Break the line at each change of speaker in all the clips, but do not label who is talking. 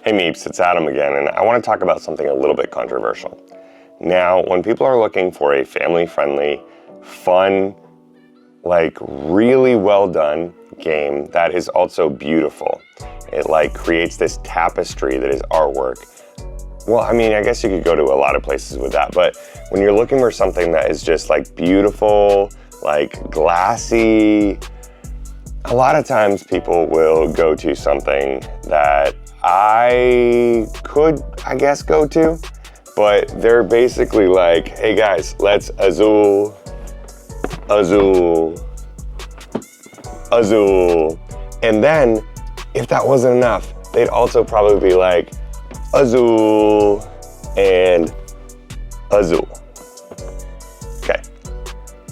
Hey Meeps, it's Adam again, and I want to talk about something a little bit controversial. Now, when people are looking for a family-friendly, fun, like really well done game that is also beautiful, it like creates this tapestry that is artwork. Well, I mean, I guess you could go to a lot of places with that, but when you're looking for something that is just like beautiful, like glassy, a lot of times people will go to something that I could, I guess, go to, but they're basically like, hey guys, let's Azul, Azul, Azul. And then, if that wasn't enough, they'd also probably be like, Azul and Azul. Okay.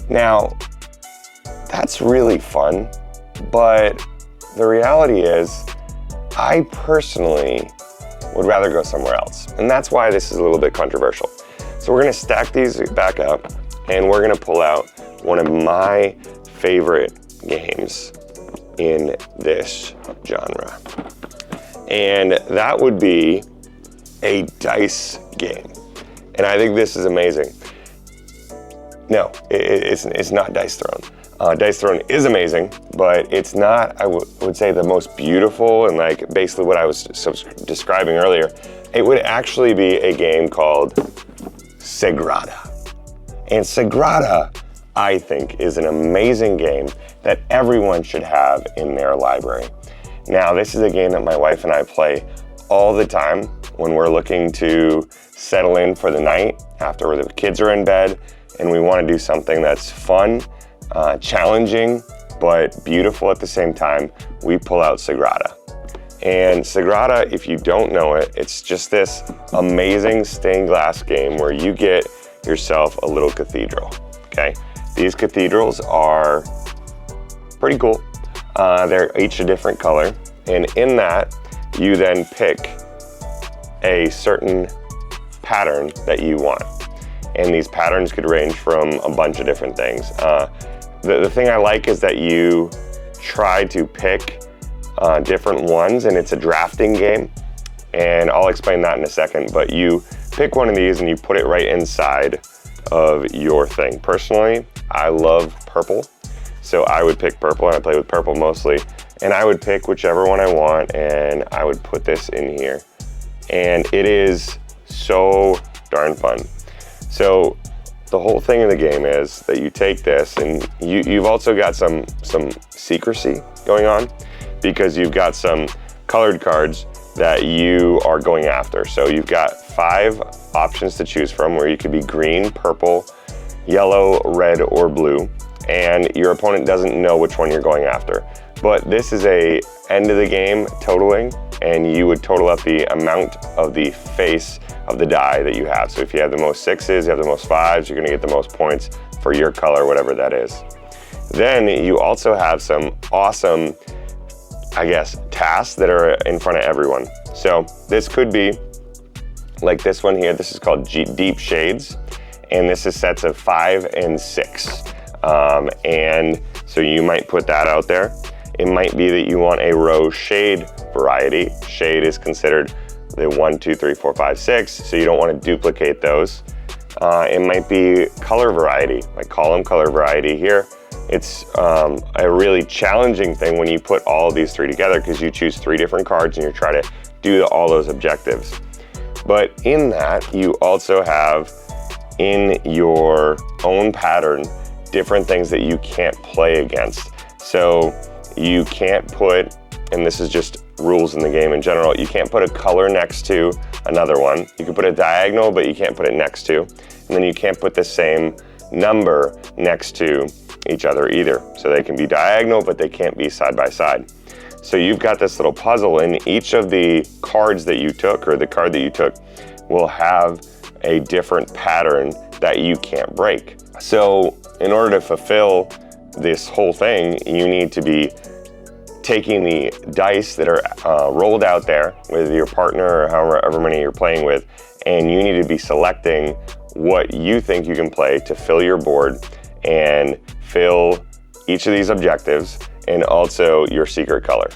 Now, that's really fun, but the reality is, I personally would rather go somewhere else. And that's why this is a little bit controversial. So we're gonna stack these back up and we're gonna pull out one of my favorite games in this genre. And that would be a dice game. And I think this is amazing. No, it's not Dice Throne. Dice Throne is amazing, but it's not, I would say, the most beautiful and like basically what I was describing earlier. It would actually be a game called Sagrada. And Sagrada, I think, is an amazing game that everyone should have in their library. Now, this is a game that my wife and I play all the time when we're looking to settle in for the night after the kids are in bed and we want to do something that's fun, challenging, but beautiful at the same time. We pull out Sagrada. And Sagrada, if you don't know it, it's just this amazing stained glass game where you get yourself a little cathedral, okay? These cathedrals are pretty cool. They're each a different color. And in that, you then pick a certain pattern that you want. And these patterns could range from a bunch of different things. The thing I like is that you try to pick different ones, and it's a drafting game. And I'll explain that in a second, but you pick one of these and you put it right inside of your thing. Personally, I love purple. So I would pick purple, and I play with purple mostly. And I would pick whichever one I want, and I would put this in here. And it is so darn fun. So the whole thing of the game is that you take this, and you've also got some secrecy going on because you've got some colored cards that you are going after. So you've got 5 options to choose from where you could be green, purple, yellow, red, or blue. And your opponent doesn't know which one you're going after. But this is a end of the game totaling, and you would total up the amount of the face of the die that you have. So if you have the most 6s, you have the most 5s, you're gonna get the most points for your color, whatever that is. Then you also have some awesome, I guess, tasks that are in front of everyone. So this could be like this one here. This is called Deep Shades, and this is sets of 5 and 6. And so you might put that out there. It might be that you want a row shade variety. Shade is considered the 1, 2, 3, 4, 5, 6, so you don't want to duplicate those. It might be color variety, like column color variety here. It's a really challenging thing when you put all of these 3 together because you choose 3 different cards and you try to do all those objectives. But in that, you also have in your own pattern different things that you can't play against. So you can't put, and this is just rules in the game in general, you can't put a color next to another one. You can put a diagonal, but you can't put it next to. And then you can't put the same number next to each other either. So they can be diagonal, but they can't be side by side. So you've got this little puzzle, and each of the cards that you took, or the card that you took, will have a different pattern that you can't break. So in order to fulfill this whole thing, you need to be taking the dice that are rolled out there with your partner or however many you're playing with, and you need to be selecting what you think you can play to fill your board and fill each of these objectives and also your secret color.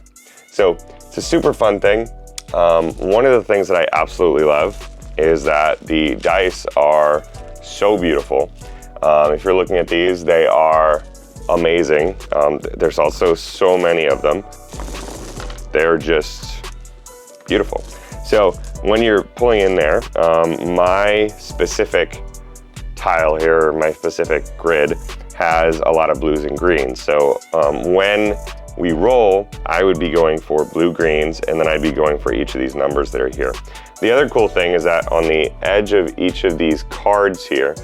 So it's a super fun thing. One of the things that I absolutely love is that the dice are so beautiful. If you're looking at these, they are amazing. There's also so many of them. They're just beautiful. So when you're pulling in there, my specific tile here, my specific grid, has a lot of blues and greens. So when we roll, I would be going for blue, greens, and then I'd be going for each of these numbers that are here. The other cool thing is that on the edge of each of these cards here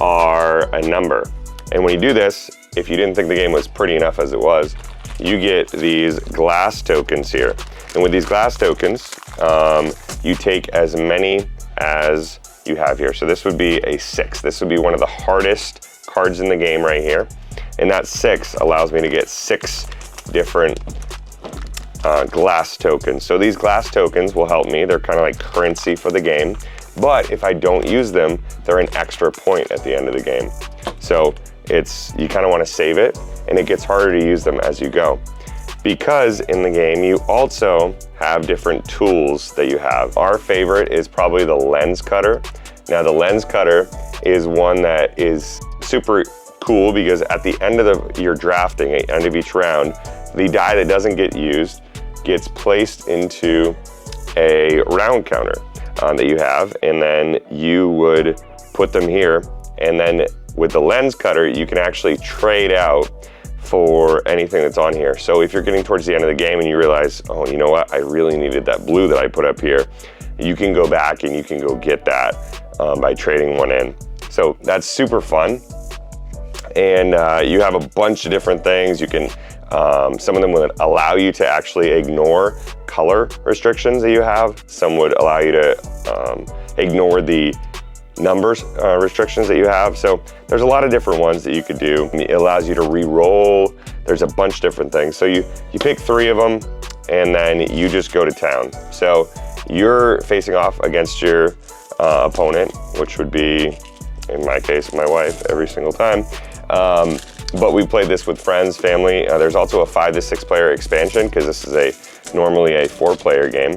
are a number. And when you do this, if you didn't think the game was pretty enough as it was, you get these glass tokens here. And with these glass tokens, you take as many as you have here. So this would be a 6. This would be one of the hardest cards in the game right here. And that 6 allows me to get 6 different glass tokens. So these glass tokens will help me. They're kind of like currency for the game. But if I don't use them, they're an extra point at the end of the game. So you kind of want to save it, and it gets harder to use them as you go. Because in the game, you also have different tools that you have. Our favorite is probably the lens cutter. Now the lens cutter is one that is super cool because at the end of your drafting, at the end of each round, the die that doesn't get used gets placed into a round counter that you have, and then you would put them here, and then with the lens cutter, you can actually trade out for anything that's on here. So if you're getting towards the end of the game and you realize, oh, you know what, I really needed that blue that I put up here, you can go back and you can go get that by trading one in. So that's super fun. And you have a bunch of different things. You can, some of them would allow you to actually ignore color restrictions that you have. Some would allow you to ignore the numbers restrictions that you have. So there's a lot of different ones that you could do. It allows you to re-roll. There's a bunch of different things. So you pick 3 of them and then you just go to town. So you're facing off against your opponent, which would be, in my case, my wife every single time. But we played this with friends, family. There's also a 5 to 6 player expansion because this is normally a 4-player game,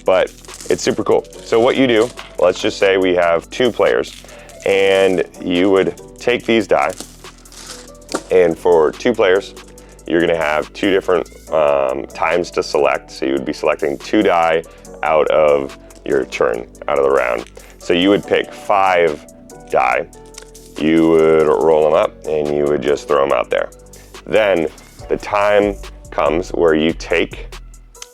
but it's super cool. So what you do, let's just say we have 2 players, and you would take these die, and for 2 players, you're gonna have 2 different times to select. So you would be selecting 2 die out of your turn, out of the round. So you would pick 5 die. You would roll them up and you would just throw them out there. Then the time comes where you take,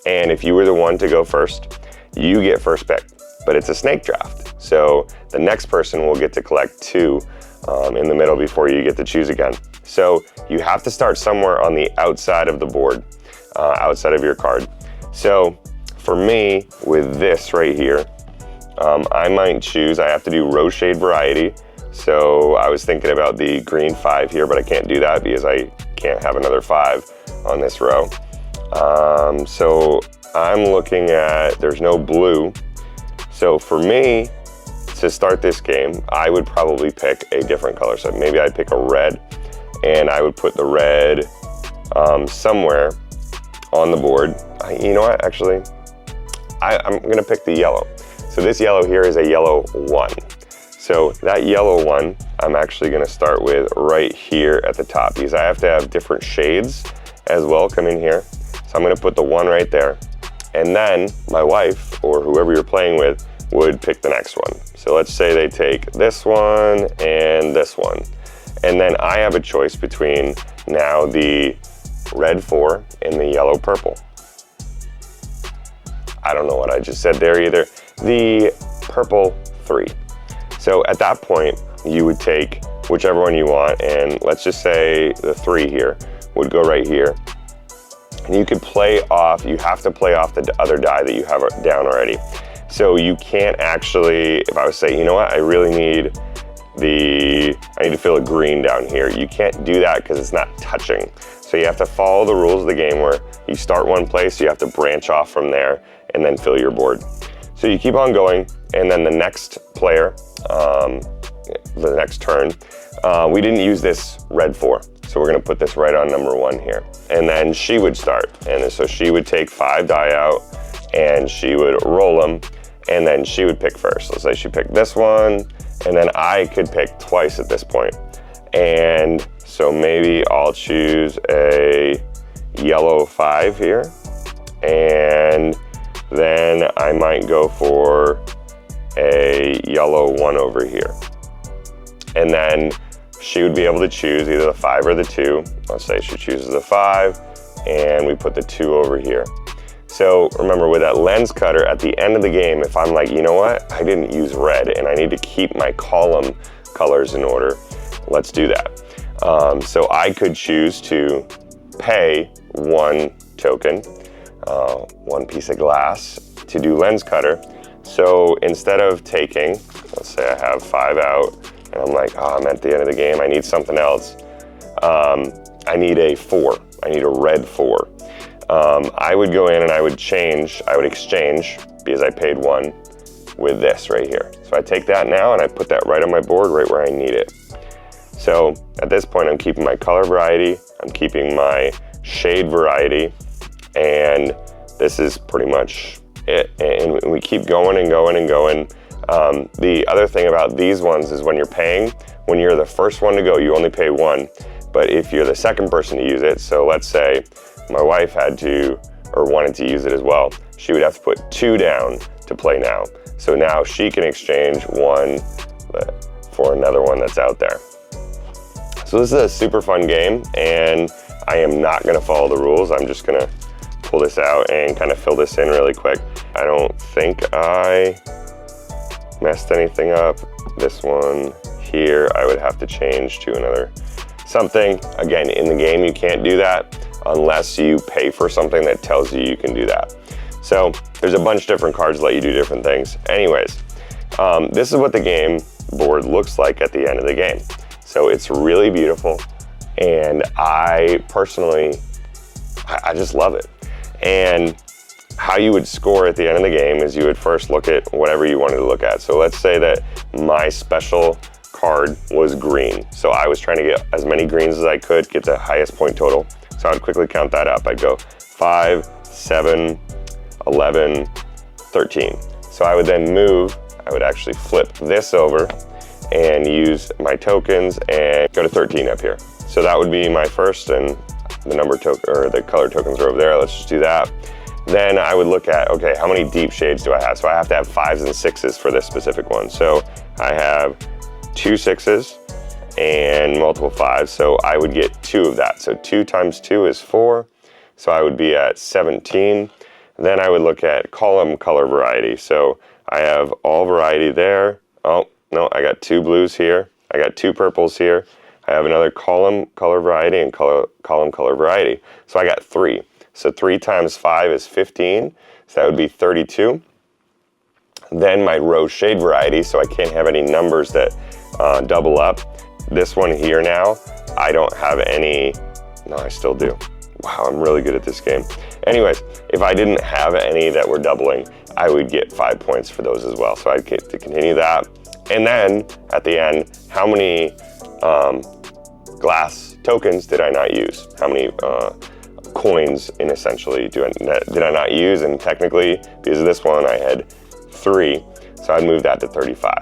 and if you were the one to go first, you get first pick, but it's a snake draft. So the next person will get to collect 2 in the middle before you get to choose again. So you have to start somewhere on the outside of the board, outside of your card. So for me, with this right here, I might choose, I have to do row shade variety. So I was thinking about the green 5 here, but I can't do that because I can't have another 5 on this row. So I'm looking at, there's no blue. So for me, to start this game, I would probably pick a different color. So maybe I'd pick a red, and I would put the red somewhere on the board. You know what, actually, I'm gonna pick the yellow. So this yellow here is a yellow 1. So that yellow one, I'm actually gonna start with right here at the top because I have to have different shades as well come in here. So I'm gonna put the 1 right there. And then my wife or whoever you're playing with would pick the next one. So let's say they take this one and this one. And then I have a choice between now the red 4 and the yellow purple. I don't know what I just said there either. The purple 3. So at that point, you would take whichever one you want, and let's just say the 3 here would go right here. And you could play off, you have to play off the other die that you have down already. So you can't actually, if I was saying, you know what, I need to fill a green down here. You can't do that because it's not touching. So you have to follow the rules of the game where you start one place, you have to branch off from there and then fill your board. So you keep on going, and then the next player, the next turn, we didn't use this red 4. So we're gonna put this right on number 1 here. And then she would start. And so she would take 5 die out, and she would roll them, and then she would pick first. Let's say she picked this one, and then I could pick twice at this point. And so maybe I'll choose a yellow 5 here, and then I might go for a yellow 1 over here. And then she would be able to choose either the 5 or the 2. Let's say she chooses the 5, and we put the 2 over here. So remember, with that lens cutter at the end of the game, if I'm like, you know what, I didn't use red and I need to keep my column colors in order, let's do that. So I could choose to pay 1 token, 1 piece of glass to do lens cutter. So instead of taking, let's say I have 5 out, and I'm like, oh, I'm at the end of the game, I need something else. I need a 4, I need a red 4. I would go in and I would exchange, because I paid 1, with this right here. So I take that now and I put that right on my board, right where I need it. So at this point, I'm keeping my color variety, I'm keeping my shade variety, and this is pretty much it. And we keep going and going and going. The other thing about these ones is when you're paying, when you're the first one to go, you only pay 1. But if you're the second person to use it, so let's say my wife had to, or wanted to use it as well, she would have to put 2 down to play now. So now she can exchange 1 for another one that's out there. So this is a super fun game, and I am not gonna follow the rules. I'm just gonna pull this out and kind of fill this in really quick. I don't think I messed anything up. This one here, I would have to change to another something. Again, in the game, you can't do that unless you pay for something that tells you you can do that. So there's a bunch of different cards that let you do different things. Anyways, this is what the game board looks like at the end of the game. So it's really beautiful, and I personally, I just love it. And how you would score at the end of the game is you would first look at whatever you wanted to look at. So let's say that my special card was green. So I was trying to get as many greens as I could, get the highest point total. So I would quickly count that up. I'd go 5, 7, 11, 13. So I would then move, I would actually flip this over and use my tokens and go to 13 up here. So that would be my first, and the number token, or the color tokens are over there. Let's just do that. Then I would look at, okay, how many deep shades do I have? So I have to have 5s and 6s for this specific one. So I have 2 6s and multiple 5s. So I would get 2 of that. So 2 times 2 is 4. So I would be at 17. Then I would look at column color variety. So I have all variety there. Oh, no, I got 2 blues here. I got 2 purples here. I have another column color variety and column color variety. So I got 3. So 3 times 5 is 15. So that would be 32. Then my row shade variety, so I can't have any numbers that double up. This one here now, I don't have any, no, I still do. Wow, I'm really good at this game. Anyways, if I didn't have any that were doubling, I would get 5 points for those as well. So I'd get to continue that. And then at the end, how many glass tokens did I not use? How many coins, in essentially, did I not use? And technically, because of this one, I had 3, so I'd move that to 35.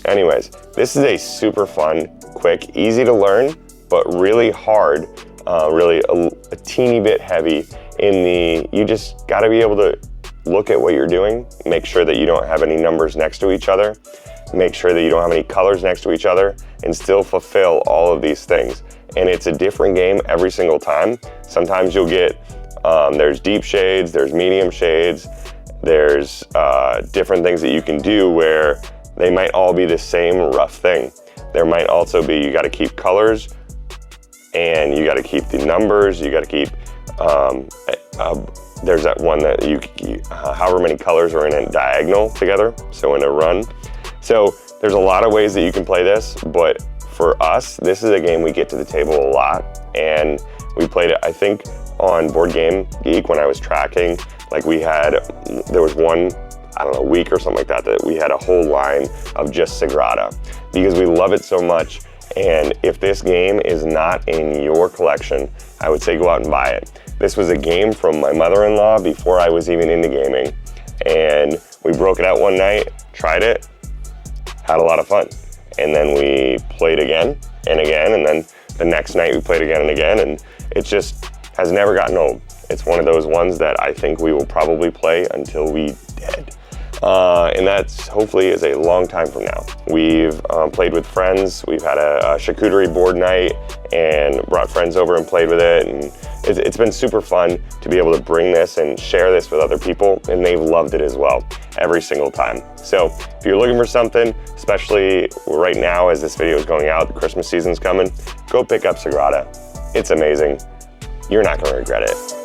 Anyways, this is a super fun, quick, easy to learn, but really hard, really a teeny bit heavy in the, you just gotta be able to look at what you're doing, make sure that you don't have any numbers next to each other, make sure that you don't have any colors next to each other, and still fulfill all of these things. And it's a different game every single time. Sometimes you'll get, there's deep shades, there's medium shades, there's different things that you can do where they might all be the same rough thing. There might also be, you gotta keep colors, and you gotta keep the numbers, you gotta keep, there's that one that you however many colors are in a diagonal together, so in a run. So there's a lot of ways that you can play this, but for us, this is a game we get to the table a lot, and we played it, I think, on Board Game Geek when I was tracking. Like there was one, I don't know, week or something like that, that we had a whole line of just Sagrada, because we love it so much. And if this game is not in your collection, I would say go out and buy it. This was a game from my mother-in-law before I was even into gaming. And we broke it out one night, tried it, had a lot of fun. And then we played again and again, and then the next night we played again and again, and it just has never gotten old. It's one of those ones that I think we will probably play until we dead. And that's hopefully is a long time from now. We've played with friends. We've had a charcuterie board night and brought friends over and played with it. And it's been super fun to be able to bring this and share this with other people, and they've loved it as well every single time. So if you're looking for something, especially right now as this video is going out, the Christmas season's coming, go pick up Sagrada. It's amazing. You're not gonna regret it.